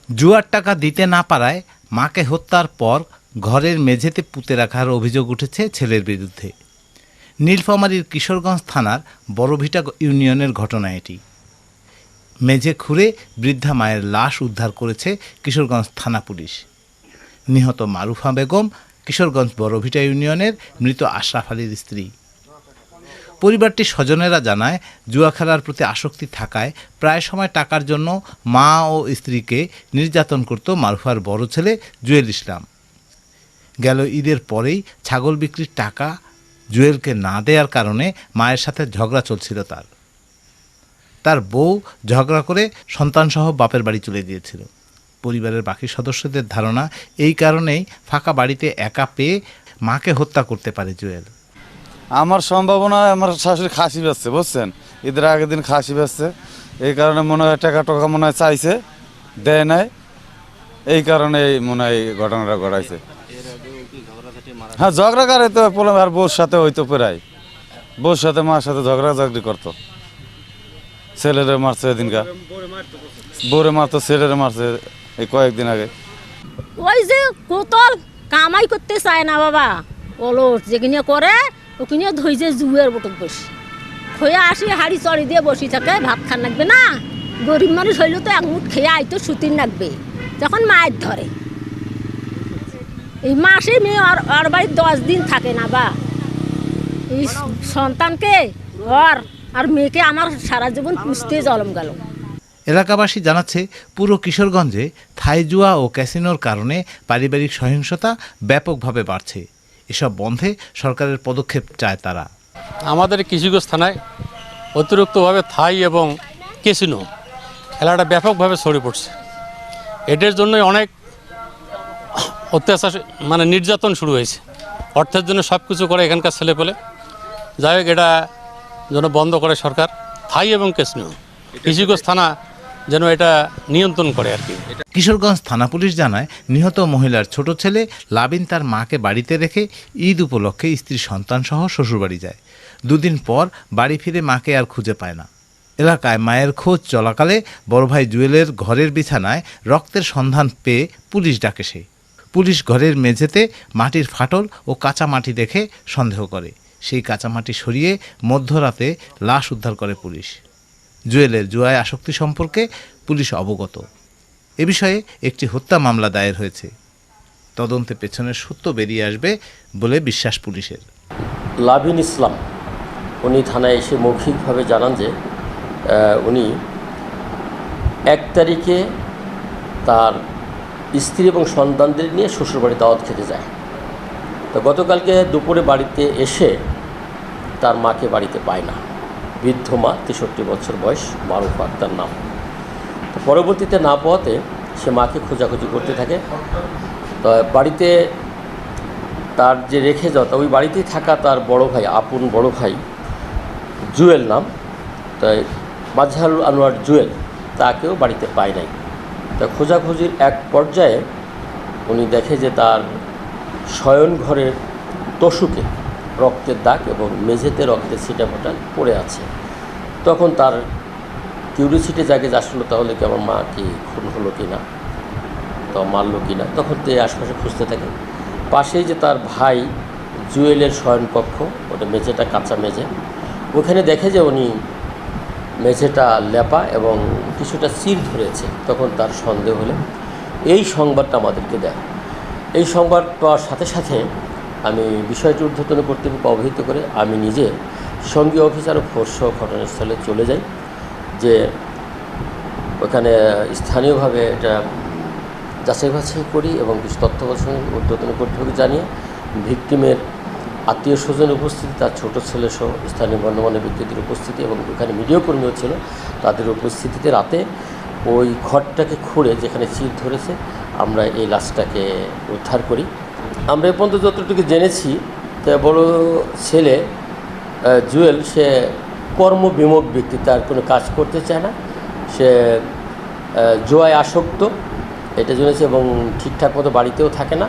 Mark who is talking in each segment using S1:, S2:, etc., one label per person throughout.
S1: জুয়ার টাকা দিতে না পারায় মাকে হত্যার পর ঘরের মেঝেতে পুঁতে রাখার অভিযোগ উঠেছে ছেলের বিরুদ্ধে। নীলফামারীর কিশোরগঞ্জ থানার বড়ভিটা ইউনিয়নের ঘটনা এটি। মেঝে খুঁড়ে বৃদ্ধা মায়ের লাশ উদ্ধার করেছে কিশোরগঞ্জ থানা পুলিশ। নিহত মারুফা বেগম কিশোরগঞ্জ বড়ভিটা ইউনিয়নের মৃত আশরাফ আলীর স্ত্রী। পরিবারটির স্বজনেরা জানায়, জুয়া খেলার প্রতি আসক্তি থাকায় প্রায় সময় টাকার জন্য মা ও স্ত্রীকে নির্যাতন করত মারুফার বড় ছেলে জুয়েল ইসলাম। গেল ঈদের পরেই ছাগল বিক্রির টাকা জুয়েলকে না দেওয়ার কারণে মায়ের সাথে ঝগড়া চলছিল তার বউ ঝগড়া করে সন্তানসহ বাপের বাড়ি চলে গিয়েছিল। পরিবারের বাকি সদস্যদের ধারণা, এই কারণেই ফাঁকা বাড়িতে একা পেয়ে মাকে হত্যা করতে পারে জুয়েল।
S2: আমার সম্ভাবনা, আমার শাশুড়ি খাসি বেচছে, বুঝছেন, ঈদের আগের দিন খাসি বেচছে, এই কারণে মনে হয় টাকা মনে হয় চাইছে, দেয় নাই, এই কারণে মনে হয় এই ঘটনাটা ঘটাইছে। হ্যাঁ, ঝগড়া করে তো বললাম, আর বউর সাথে হইতো প্রায়, বউর সাথে মার সাথে ঝগড়াঝগড়ি করতো। ছেলেরে মারছে এদিনকার, বউরে মারতো, ছেলেরে মারছে এই কয়েকদিন আগে।
S3: ওই যে কোতল কামাই করতে চায় না বাবা, অলস যেখানে করে ওখানে ধৈর্য জুয়ের বটক বসি খয়ে আসি, হাড়ি চড়ি দিয়ে বসি থাকে, ভাত খান লাগবে না। গরিব মানুষ হইলে তো এক মুঠ খেয়ে আইতো সুতির লাগবে, যখন মায়ের ধরে। এই মাসে মেয়ে আর বাড়ি 10 দিন থাকে না বা, এই সন্তানকে আর মেয়েকে আমার সারা জীবন পুষতে জলম গেল।
S1: এলাকাবাসী জানাচ্ছে, পুরো কিশোরগঞ্জে থাই জুয়া ও ক্যাসিনোর কারণে পারিবারিক সহিংসতা ব্যাপকভাবে বাড়ছে। এসব বন্ধে সরকারের পদক্ষেপ চায় তারা।
S4: আমাদের কিশোরগঞ্জ থানায় অতিরিক্তভাবে থাই এবং ক্যাসিনো খেলাটা ব্যাপকভাবে ছড়িয়ে পড়ছে। এটার জন্যই অনেক অত্যাচার, মানে নির্যাতন শুরু হয়েছে। অর্থের জন্য সব কিছু করে এখানকার ছেলেপেলে। যাই হোক, এটা যেন বন্ধ করে সরকার, থাই এবং ক্যাসিনো। কিশোরগঞ্জ থানা যেন এটা নিয়ন্ত্রণ করে আর কি।
S1: কিশোরগঞ্জ থানা পুলিশ জানায়, নিহত মহিলার ছোট ছেলে লাবিন তার মাকে বাড়িতে রেখে ঈদ উপলক্ষে স্ত্রী সন্তানসহ শ্বশুরবাড়ি যায়। 2 দিন পর বাড়ি ফিরে মাকে আর খুঁজে পায় না। এলাকায় মায়ের খোঁজ চলাকালে বড় ভাই জুয়েলের ঘরের বিছানায় রক্তের সন্ধান পেয়ে পুলিশ ডাকে সে। পুলিশ ঘরের মেঝেতে মাটির ফাটল ও কাঁচা মাটি দেখে সন্দেহ করে। সেই কাঁচা মাটি সরিয়ে মধ্যরাতে লাশ উদ্ধার করে পুলিশ। জুয়েলের জুয়ায় আসক্তি সম্পর্কে পুলিশ অবগত। এ বিষয়ে একটি হত্যা মামলা দায়ের হয়েছে। তদন্তে পেছনের সত্য বেরিয়ে আসবে বলে বিশ্বাস পুলিশের।
S5: লাবিন ইসলাম উনি থানায় এসে মৌখিকভাবে জানান যে উনি 1 তারিখে তার স্ত্রী এবং সন্তানদের নিয়ে শ্বশুরবাড়ি দাওয়াত খেতে যায়। তো গতকালকে দুপুরে বাড়িতে এসে তার মাকে বাড়িতে পায় না। বৃদ্ধ মা, 63 বছর বয়স, মারুফা তার নাম। তো পরবর্তীতে না পাওয়াতে সে মাকে খোঁজাখুঁজি করতে থাকে। তো বাড়িতে তার যে রেখে যাওয়া, ওই বাড়িতেই থাকা তার বড় ভাই, আপন বড় ভাই জুয়েল নাম, তাই মাজহারুল আনোয়ার জুয়েল, তাকেও বাড়িতে পায় নাই। তা খোঁজাখুঁজির এক পর্যায়ে উনি দেখে যে তার শয়ন ঘরের তোষকে রক্তের দাগ এবং মেঝেতে রক্তের ছিটাফোঁটা পড়ে আছে। তখন তার কিউরিসিটি জাগে যে আসলে তাহলে কি আমার মা কি খুন হলো কি না, তো মারলো কি না। তখন তো আশপাশে খুঁজতে থাকে। পাশেই যে তার ভাই জুয়েলের শয়নকক্ষ, ওটা মেঝেটা কাঁচা মেঝে, ওখানে দেখে যে উনি মেঝেটা লেপা এবং কিছুটা চির ধরেছে। তখন তার সন্দেহ হলে এই সংবাদটা আমাদেরকে দেয়। এই সংবাদ পাওয়ার সাথে সাথে আমি বিষয়টি ঊর্ধ্বতন কর্তৃপক্ষ অবহিত করে আমি নিজে সঙ্গী অফিসার ও ফোর্সসহ ঘটনাস্থলে চলে যাই। যে ওখানে স্থানীয়ভাবে এটা যাচাই বাছাই করি এবং কিছু তথ্য ঊর্ধ্বতন কর্তৃপক্ষ জানিয়ে ভিকটিমের আত্মীয় স্বজন উপস্থিতি, তার ছোট ছেলে সহ স্থানীয় গণ্যমান্য ব্যক্তিদের উপস্থিতি এবং ওখানে মিডিয়া কর্মীও ছিল, তাদের উপস্থিতিতে রাতে ওই ঘরটাকে খুঁড়ে যেখানে চির ধরেছে আমরা এই লাশটাকে উদ্ধার করি। আমরা এ পর্যন্ত যতটুকু জেনেছি, তা বড় ছেলে জুয়েল সে কর্মবিমুখ ব্যক্তি, তার কোনো কাজ করতে চায় না, সে জুয়ায় আসক্ত, এটা জেনেছে এবং ঠিকঠাক মতো বাড়িতেও থাকে না।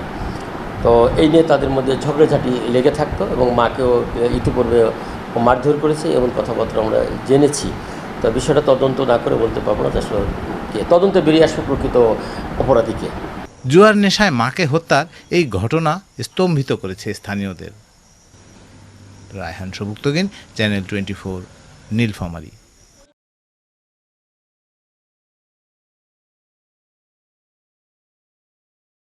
S5: তো এই নিয়ে তাদের মধ্যে ঝগড়াঝাটি লেগে থাকতো এবং মাকেও ইতিপূর্বে মারধর করেছে এমন কথাবার্তা আমরা জেনেছি। তো বিষয়টা তদন্ত না করে বলতে পারবো না যে আসলে কে, তদন্তে বেরিয়ে আসবে প্রকৃত অপরাধীকে।
S1: জুয়ার নেশায় মাকে হত্যার এই ঘটনা স্তম্ভিত করেছে স্থানীয়দের। রায়হান সবুক্তগিন, চ্যানেল 24, নীলফামারী।